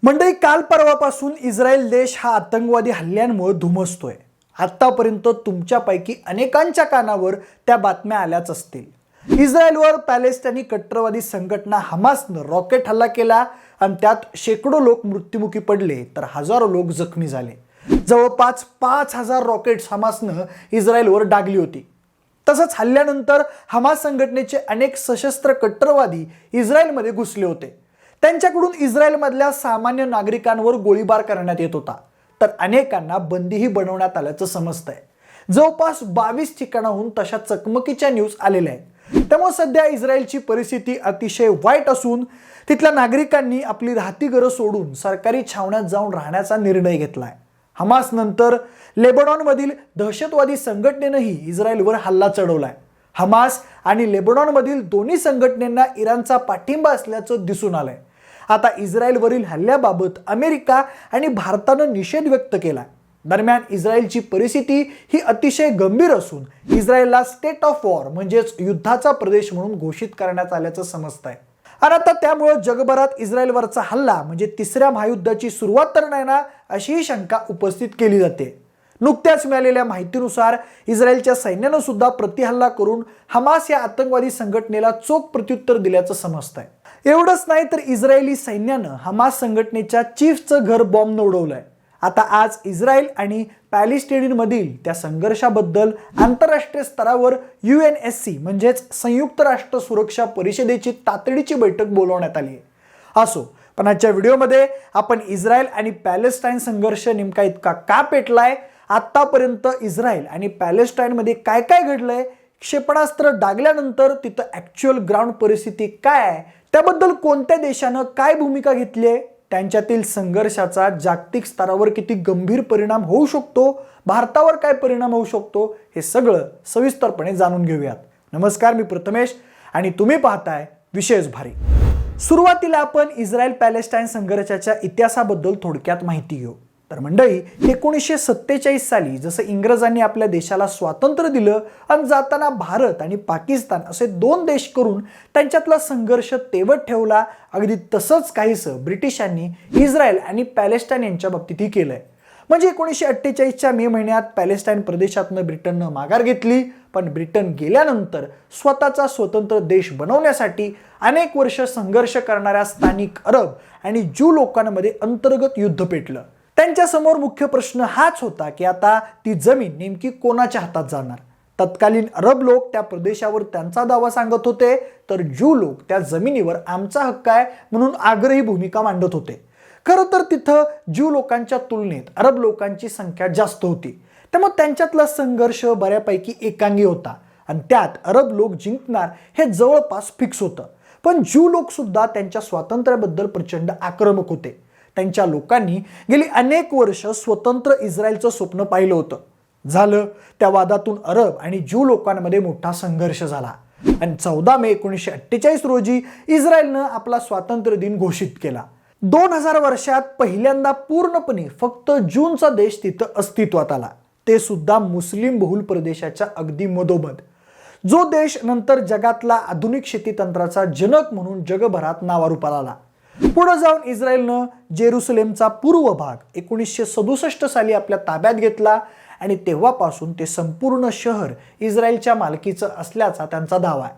मंडळी, काल परवापासून इस्रायल देश हा आतंकवादी हल्ल्यांमुळे धुमसतोय. आतापर्यंत तुमच्यापैकी अनेकांच्या कानावर त्या बातम्या आल्याच असतील. इस्रायलवर पॅलेस्टाइनी कट्टरवादी संघटना हमासनं रॉकेट हल्ला केला आणि त्यात शेकडो लोक मृत्युमुखी पडले तर हजारो लोक जखमी झाले. जवळपास 5,000 रॉकेट्स हमासनं इस्रायलवर डागली होती. तसंच हल्ल्यानंतर हमास संघटनेचे अनेक सशस्त्र कट्टरवादी इस्रायलमध्ये घुसले होते. त्यांच्याकडून इस्रायलमधल्या सामान्य नागरिकांवर गोळीबार करण्यात येत होता, तर अनेकांना बंदीही बनवण्यात आल्याचं समजतंय. जवळपास 22 ठिकाणाहून तशा चकमकीच्या न्यूज आलेल्या आहेत. त्यामुळे सध्या इस्रायलची परिस्थिती अतिशय वाईट असून तिथल्या नागरिकांनी आपली राहती घरं सोडून सरकारी छावण्यात जाऊन राहण्याचा निर्णय घेतलाय. हमास नंतर लेबनॉनमधील दहशतवादी संघटनेनंही इस्रायलवर हल्ला चढवलाय. हमास आणि लेबनॉनमधील दोन्ही संघटनेंना इराणचा पाठिंबा असल्याचं दिसून आलंय. आता इस्रायलवरील हल्ल्याबाबत अमेरिका आणि भारतानं निषेध व्यक्त केला. दरम्यान इस्रायलची परिस्थिती ही अतिशय गंभीर असून इस्रायलला स्टेट ऑफ वॉर म्हणजेच युद्धाचा प्रदेश म्हणून घोषित करण्यात आल्याचं समजतंय. आणि आता त्यामुळे जगभरात इस्रायलवरचा हल्ला म्हणजे तिसऱ्या महायुद्धाची सुरुवात तर नाही ना, अशीही शंका उपस्थित केली जाते. नुकत्याच मिळालेल्या माहितीनुसार इस्रायलच्या सैन्यानं सुद्धा प्रतिहल्ला करून हमास या आतंकवादी संघटनेला चोख प्रत्युत्तर दिल्याचं समजतंय. एवढंच नाही तर इस्रायली सैन्यानं हमास संघटनेच्या चीफचं घर बॉम्बनं उडवलंय. आता आज इस्रायल आणि पॅलेस्टाईनमधील त्या संघर्षाबद्दल आंतरराष्ट्रीय स्तरावर UNSC म्हणजेच संयुक्त राष्ट्र सुरक्षा परिषदेची तातडीची बैठक बोलवण्यात आली आहे. असो, पण आजच्या व्हिडिओमध्ये आपण इस्रायल आणि पॅलेस्टाईन संघर्ष नेमका इतका का पेटलाय, आतापर्यंत इस्रायल आणि पॅलेस्टाईनमध्ये काय काय घडलंय, क्षेपणास्त्र डागल्यानंतर तिथं ॲक्च्युअल ग्राउंड परिस्थिती काय आहे, त्याबद्दल कोणत्या देशानं काय भूमिका घेतली आहे, त्यांच्यातील संघर्षाचा जागतिक स्तरावर किती गंभीर परिणाम होऊ शकतो, भारतावर काय परिणाम होऊ शकतो, हे सगळं सविस्तरपणे जाणून घेऊयात. नमस्कार, मी प्रथमेश आणि तुम्ही पाहताय विशेष भारी. सुरुवातीला आपण इस्रायल पॅलेस्टाईन संघर्षाच्या इतिहासाबद्दल थोडक्यात माहिती घेऊ. तर मंडळी, 1947 साली जसं इंग्रजांनी आपल्या देशाला स्वातंत्र्य दिलं आणि जाताना भारत आणि पाकिस्तान असे दोन देश करून त्यांच्यातला संघर्ष तेवत ठेवला, अगदी तसंच काहीसं ब्रिटिशांनी इस्रायल आणि पॅलेस्टाईन यांच्या बाबतीतही केलंय. म्हणजे 1948च्या मे महिन्यात पॅलेस्टाईन प्रदेशातनं ब्रिटननं माघार घेतली, पण ब्रिटन गेल्यानंतर स्वतःचा स्वतंत्र देश बनवण्यासाठी अनेक वर्ष संघर्ष करणाऱ्या स्थानिक अरब आणि ज्यू लोकांमध्ये अंतर्गत युद्ध पेटलं. त्यांच्या समोर मुख्य प्रश्न हाच होता की आता ती जमीन नेमकी कोणाच्या हातात जाणार. तत्कालीन अरब लोक त्या प्रदेशावर त्यांचा दावा सांगत होते, तर ज्यू लोक त्या जमिनीवर आमचा हक्क आहे म्हणून आग्रही भूमिका मांडत होते. खरं तर तिथं ज्यू लोकांच्या तुलनेत अरब लोकांची संख्या जास्त होती, त्यामुळे त्यांच्यातला संघर्ष बऱ्यापैकी एकांगी होता आणि त्यात अरब लोक जिंकणार हे जवळपास फिक्स होतं. पण ज्यू लोक सुद्धा त्यांच्या स्वातंत्र्याबद्दल प्रचंड आक्रमक होते. त्यांच्या लोकांनी गेली अनेक वर्ष स्वतंत्र इस्रायलचं स्वप्न पाहिलं होतं. झालं, त्या वादातून अरब आणि ज्यू लोकांमध्ये मोठा संघर्ष झाला आणि 14 मे 1948 रोजी इस्रायलनं आपला स्वातंत्र्य दिन घोषित केला. 2000 वर्षात पहिल्यांदा पूर्णपणे फक्त ज्यूंचा देश तिथं अस्तित्वात आला, ते सुद्धा मुस्लिम बहुल प्रदेशाच्या अगदी मधोमध. जो देश नंतर जगातला आधुनिक शेतीतंत्राचा जनक म्हणून जगभरात नावारूपाला आला. पुढे जाऊन इस्रायलनं जेरुसलेमचा पूर्व भाग 1967 साली आपल्या ताब्यात घेतला आणि तेव्हापासून ते संपूर्ण शहर इस्रायलच्या मालकीचं असल्याचा त्यांचा दावा आहे.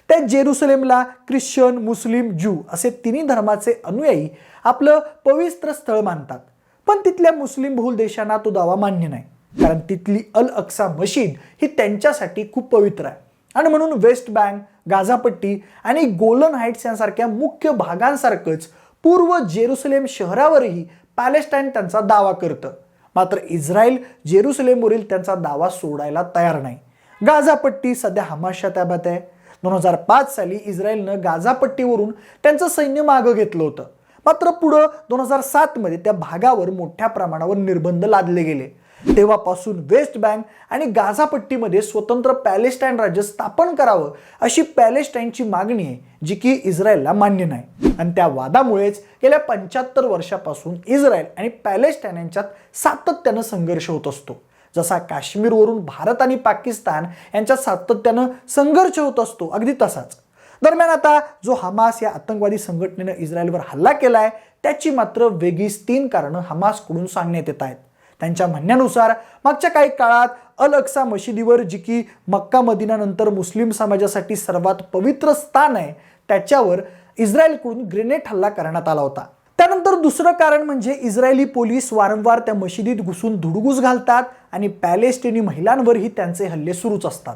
त्या जेरुसलेमला ख्रिश्चन, मुस्लिम, ज्यू असे तिन्ही धर्माचे अनुयायी आपलं पवित्र स्थळ मानतात. पण तिथल्या मुस्लिम बहुल देशांना तो दावा मान्य नाही, कारण तिथली अल अक्सा मशीद ही त्यांच्यासाठी खूप पवित्र आहे आणि म्हणून वेस्ट बँक, गाझापट्टी आणि गोलन हाईट्स यांसारख्या मुख्य भागांसारखंच पूर्व जेरुसलेम शहरावरही पॅलेस्टाईन त्यांचा दावा करतं. मात्र इस्रायल जेरुसलेमवरील त्यांचा दावा सोडायला तयार नाही. गाझापट्टी सध्या हमासच्या ताब्यात आहे. 2005 साली इस्रायलनं गाझापट्टीवरून त्यांचं सैन्य मागं घेतलं होतं. मात्र पुढं 2007 मध्ये त्या भागावर मोठ्या प्रमाणावर निर्बंध लादले गेले. तेव्हापासून वेस्ट बँक आणि गाझापट्टीमध्ये स्वतंत्र पॅलेस्टाईन राज्य स्थापन करावं अशी पॅलेस्टाईनची मागणी आहे, जी की इस्रायलला मान्य नाही. आणि त्या वादामुळेच गेल्या 75 वर्षापासून इस्रायल आणि पॅलेस्टाईन यांच्यात सातत्यानं संघर्ष होत असतो. जसा काश्मीरवरून भारत आणि पाकिस्तान यांच्यात सातत्यानं संघर्ष होत असतो, अगदी तसाच. दरम्यान आता जो हमास या आतंकवादी संघटनेनं इस्रायलवर हल्ला केलाय त्याची मात्र वेगळीच 3 कारणं हमासकडून सांगण्यात येत आहेत. त्यांच्या म्हणण्यानुसार मागच्या काही काळात अल अक्सा मशिदीवर, जी की मक्का मदिनानंतर मुस्लिम समाजासाठी सर्वात पवित्र स्थान आहे, त्याच्यावर इस्रायलकडून ग्रेनेड हल्ला करण्यात आला होता. त्यानंतर दुसरं कारण म्हणजे इस्रायली पोलीस वारंवार त्या मशिदीत घुसून धुडगूस घालतात आणि पॅलेस्टिनी महिलांवरही त्यांचे हल्ले सुरूच असतात.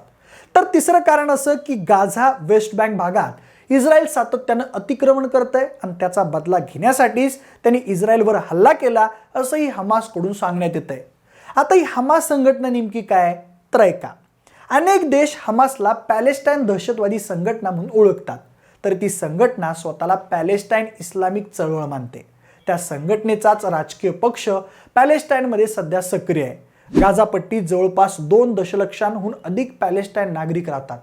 तर तिसरं कारण असं की गाझा वेस्ट बँक भागात इस्रायल सातत्यानं अतिक्रमण करतंय आणि त्याचा बदला घेण्यासाठीच त्यांनी इस्रायलवर हल्ला केला असंही हमासकडून सांगण्यात येतंय. आता ही हमास संघटना नेमकी काय तर ऐका. अनेक देश हमासला पॅलेस्टाईन दहशतवादी संघटना म्हणून ओळखतात, तर ती संघटना स्वतःला पॅलेस्टाईन इस्लामिक चळवळ मानते. त्या संघटनेचाच राजकीय पक्ष पॅलेस्टाईनमध्ये सध्या सक्रिय आहे. गाझा पट्टीत जवळपास 2 दशलक्षांहून अधिक पॅलेस्टाईन नागरिक राहतात.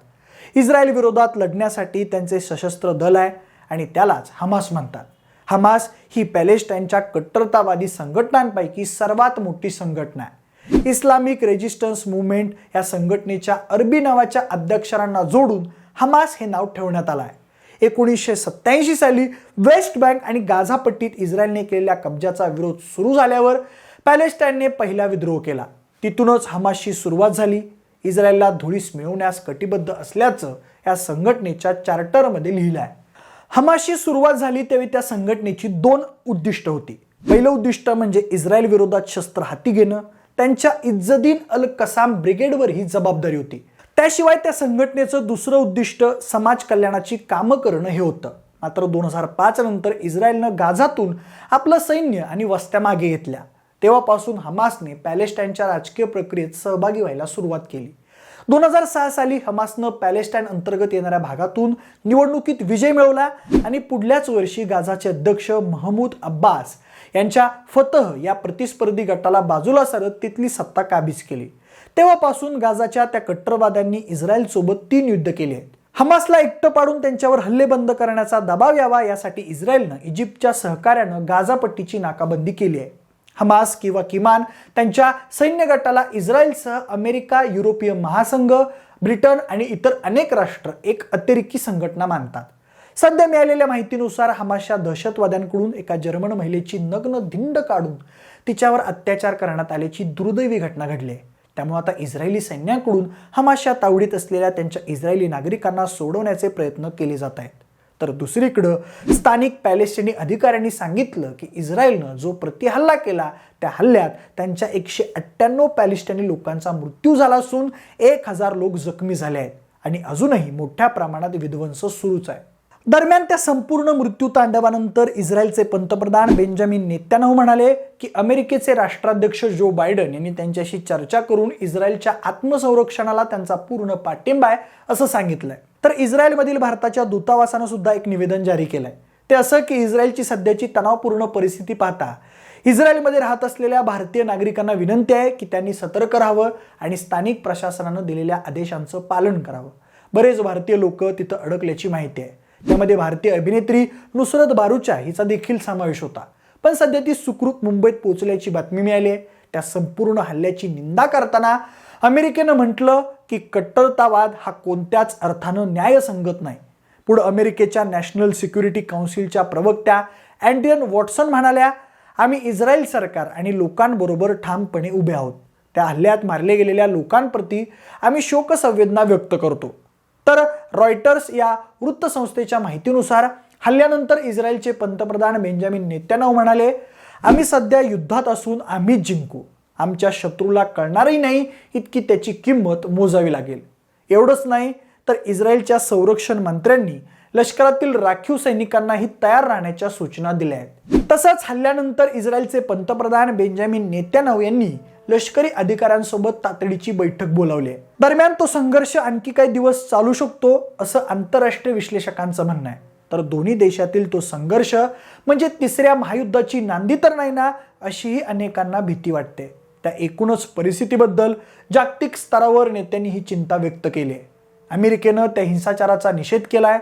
इस्रायल विरोधात लढण्यासाठी त्यांचे सशस्त्र दल आहे आणि त्यालाच हमास म्हणतात. हमास ही पॅलेस्टाईनच्या कट्टरतावादी संघटनांपैकी सर्वात मोठी संघटना आहे. इस्लामिक रेजिस्टन्स मुवमेंट या संघटनेच्या अरबी नावाच्या अध्यक्षरांना जोडून हमास हे नाव ठेवण्यात आलं आहे. 1987 साली वेस्ट बँक आणि गाझा पट्टीत इस्रायलने केलेल्या कब्जाचा विरोध सुरू झाल्यावर पॅलेस्टाईनने पहिला विद्रोह केला. तिथूनच हमासची सुरुवात झाली. इस्रायलला धुळीस मिळवण्यास कटिबद्ध असल्याचं या संघटनेच्या चार्टरमध्ये लिहिलं आहे. हमासची सुरुवात झाली तेव्हा त्या संघटनेची 2 उद्दिष्ट होती. पहिलं उद्दिष्ट म्हणजे इस्रायल विरोधात शस्त्र हाती घेणं. त्यांच्या इज्जदीन अल कसाम ब्रिगेडवर ही जबाबदारी होती. त्याशिवाय त्या संघटनेचं दुसरं उद्दिष्ट समाज कल्याणाची कामं करणं हे होतं. मात्र 2005 नंतर इस्रायलनं गाझातून आपलं सैन्य आणि वस्त्या मागे घेतल्या. तेव्हापासून हमासने पॅलेस्टाईनच्या राजकीय प्रक्रियेत सहभागी व्हायला सुरुवात केली. 2006 साली हमासनं पॅलेस्टाईन अंतर्गत येणाऱ्या भागातून निवडणुकीत विजय मिळवला आणि पुढल्याच वर्षी गाझाचे अध्यक्ष महमूद अब्बास यांच्या फतह या प्रतिस्पर्धी गटाला बाजूला सारत तिथली सत्ता काबीज केली. तेव्हापासून गाझाच्या त्या कट्टरवाद्यांनी इस्रायलसोबत 3 युद्ध केली आहेत. हमासला एकटं पाडून त्यांच्यावर हल्ले बंद करण्याचा दबाव यावा यासाठी इस्रायलनं इजिप्तच्या सहकार्यानं गाझा पट्टीची नाकाबंदी केली आहे. हमास किंवा किमान त्यांच्या सैन्य गटाला इस्रायलसह अमेरिका, युरोपीय महासंघ, ब्रिटन आणि इतर अनेक राष्ट्र एक अतिरेकी संघटना मानतात. सध्या मिळालेल्या माहितीनुसार हमासच्या दहशतवाद्यांकडून एका जर्मन महिलेची नग्न धिंड काढून तिच्यावर अत्याचार करण्यात आल्याची दुर्दैवी घटना घडली आहे. त्यामुळे आता इस्रायली सैन्याकडून हमासच्या तावडीत असलेल्या त्यांच्या इस्रायली नागरिकांना सोडवण्याचे प्रयत्न केले जात आहेत. तर दुसरीकडं स्थानिक पॅलेस्टिनी अधिकाऱ्यांनी सांगितलं की इस्रायलनं जो प्रतिहल्ला केला त्या हल्ल्यात त्यांच्या 198 पॅलेस्टिनी लोकांचा मृत्यू झाला असून 1000 लोक जखमी झाले आहेत आणि अजूनही मोठ्या प्रमाणात विध्वंस सुरूच आहे. दरम्यान त्या संपूर्ण मृत्यू तांडवानंतर इस्रायलचे पंतप्रधान बेंजामिन नेत्यानाहू म्हणाले की अमेरिकेचे राष्ट्राध्यक्ष जो बायडन यांनी त्यांच्याशी चर्चा करून इस्रायलच्या आत्मसंरक्षणाला त्यांचा पूर्ण पाठिंबा आहे असं सांगितलंय. तर इस्रायलमधील भारताच्या दूतावासानं सुद्धा एक निवेदन जारी केलंय. ते असं की इस्रायलची सध्याची तणावपूर्ण परिस्थिती पाहता इस्रायलमध्ये राहत असलेल्या भारतीय नागरिकांना विनंती आहे की त्यांनी सतर्क राहावं आणि स्थानिक प्रशासनानं दिलेल्या आदेशांचं पालन करावं. बरेच भारतीय लोक तिथं अडकल्याची माहिती आहे. त्यामध्ये भारतीय अभिनेत्री नुसरत बारूचा हिचा देखील समावेश होता. पण सध्या ती सुखरूप मुंबईत पोहोचल्याची बातमी मिळाली आहे. त्या संपूर्ण हल्ल्याची निंदा करताना अमेरिकेनं म्हटलं की कट्टरतावाद हा कोणत्याच अर्थानं न्यायसंगत नाही. पुढे अमेरिकेच्या नॅशनल सिक्युरिटी काउन्सिलच्या प्रवक्त्या अँड्रियन वॉटसन म्हणाल्या, आम्ही इस्रायल सरकार आणि लोकांबरोबर ठामपणे उभे आहोत. त्या हल्ल्यात मारले गेलेल्या लोकांप्रती आम्ही शोकसंवेदना व्यक्त करतो. तर रॉयटर्स या वृत्तसंस्थेच्या माहितीनुसार हल्ल्यानंतर इस्रायलचे पंतप्रधान बेंजामिन नेत्यानाहू म्हणाले, आम्ही सध्या युद्धात असून आम्हीच जिंकू. आमच्या शत्रूला कळणारही नाही इतकी त्याची किंमत मोजावी लागेल. एवढंच नाही तर इस्रायलच्या संरक्षण मंत्र्यांनी लष्करातील राखीव सैनिकांनाही तयार राहण्याच्या सूचना दिल्या आहेत. तसंच हल्ल्यानंतर इस्रायलचे पंतप्रधान बेंजामिन नेत्यानाहू यांनी लष्करी अधिकाऱ्यांसोबत तातडीची बैठक बोलावली आहे. दरम्यान तो संघर्ष आणखी काही दिवस चालू शकतो असं आंतरराष्ट्रीय विश्लेषकांचं म्हणणं आहे. तर दोन्ही देशातील तो संघर्ष म्हणजे तिसऱ्या महायुद्धाची नांदी तर नाही ना, अशीही अनेकांना भीती वाटते. त्या एकूणच परिस्थितीबद्दल जागतिक स्तरावर नेत्यांनी ही चिंता व्यक्त केली आहे. अमेरिकेनं त्या हिंसाचाराचा निषेध केलाय.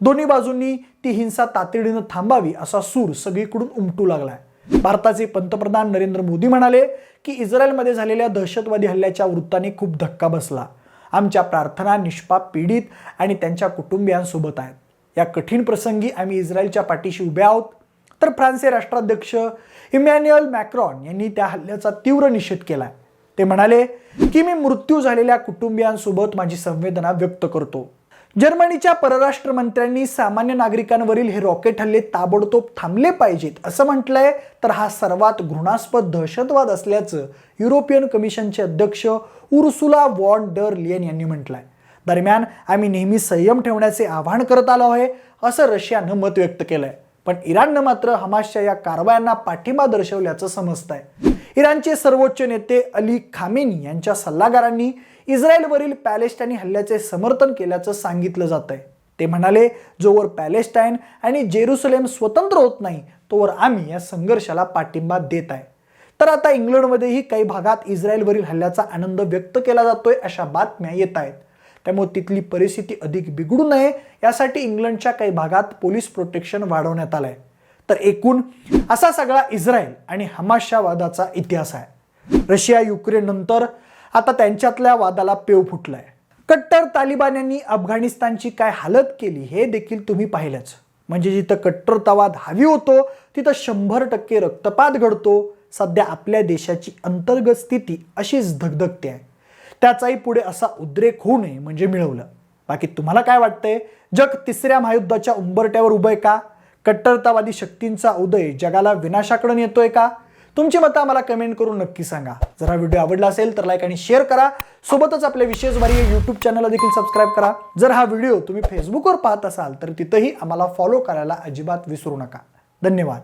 दोन्ही बाजूंनी ती हिंसा तातडीनं थांबावी असा सूर सगळीकडून उमटू लागलाय. भारताचे पंतप्रधान नरेंद्र मोदी म्हणाले की इस्रायलमध्ये झालेल्या दहशतवादी हल्ल्याच्या वृत्ताने खूप धक्का बसला. आमच्या प्रार्थना निष्पाप पीडित आणि त्यांच्या कुटुंबियांसोबत आहेत. या कठीण प्रसंगी आम्ही इस्रायलच्या पाठीशी उभे आहोत. तर फ्रान्सचे राष्ट्राध्यक्ष इमॅन्युएल मॅक्रॉन यांनी त्या हल्ल्याचा तीव्र निषेध केलाय. ते म्हणाले की मी मृत्यू झालेल्या कुटुंबियांसोबत माझी संवेदना व्यक्त करतो. जर्मनीच्या परराष्ट्र मंत्र्यांनी सामान्य नागरिकांवरील हे रॉकेट हल्ले ताबडतोब थांबले पाहिजेत असं म्हटलंय. तर हा सर्वात घृणास्पद दहशतवाद असल्याचं युरोपियन कमिशनचे अध्यक्ष उर्सुला वॉन डर लियन यांनी म्हटलंय. दरम्यान आम्ही नेहमी संयम ठेवण्याचे आवाहन करत आलो आहे असं रशियानं मत व्यक्त केलंय. पण इराणनं मात्र हमासच्या या कारवायांना पाठिंबा दर्शवल्याचं समजतंय. इराणचे सर्वोच्च नेते अली खामेनी यांच्या सल्लागारांनी इस्रायलवरील पॅलेस्टाईनी हल्ल्याचे समर्थन केल्याचं सांगितलं जात आहे. ते म्हणाले जोवर पॅलेस्टाईन आणि जेरुसलेम स्वतंत्र होत नाही तोवर आम्ही या संघर्षाला पाठिंबा देत आहे. तर आता इंग्लंडमध्येही काही भागात इस्रायलवरील हल्ल्याचा आनंद व्यक्त केला जातोय अशा बातम्या येत आहेत. त्यामुळे तिथली परिस्थिती अधिक बिघडू नये यासाठी इंग्लंडच्या काही भागात पोलीस प्रोटेक्शन वाढवण्यात आलंय. तर एकूण असा सगळा इस्रायल आणि हमासच्या वादाचा इतिहास आहे. रशिया युक्रेन नंतर आता त्यांच्यातल्या वादाला पेव फुटलाय. कट्टर तालिबान्यांनी अफगाणिस्तानची काय हालत केली हे देखील तुम्ही पाहिलंच. म्हणजे जिथं कट्टरतावाद हावी होतो तिथं 100% रक्तपात घडतो. सध्या आपल्या देशाची अंतर्गत स्थिती अशीच धगधगते आहे. त्याचाही पुढे असा उद्रेक होऊ नये म्हणजे मिळवलं. बाकी तुम्हाला काय वाटतंय? जग तिसऱ्या महायुद्धाच्या उंबरट्यावर उभं आहे का? कट्टरतावादी शक्तींचा उदय जगाला विनाशाकडे नेतोय का? तुमची मतं आम्हाला कमेंट करून नक्की सांगा. जर हा व्हिडिओ आवडला असेल तर लाईक आणि शेअर करा. सोबतच आपल्या विशेष वारी यूट्यूब चॅनलला देखील सबस्क्राईब करा. जर हा व्हिडिओ तुम्ही फेसबुकवर पाहत असाल तर तिथंही आम्हाला फॉलो करायला अजिबात विसरू नका. धन्यवाद.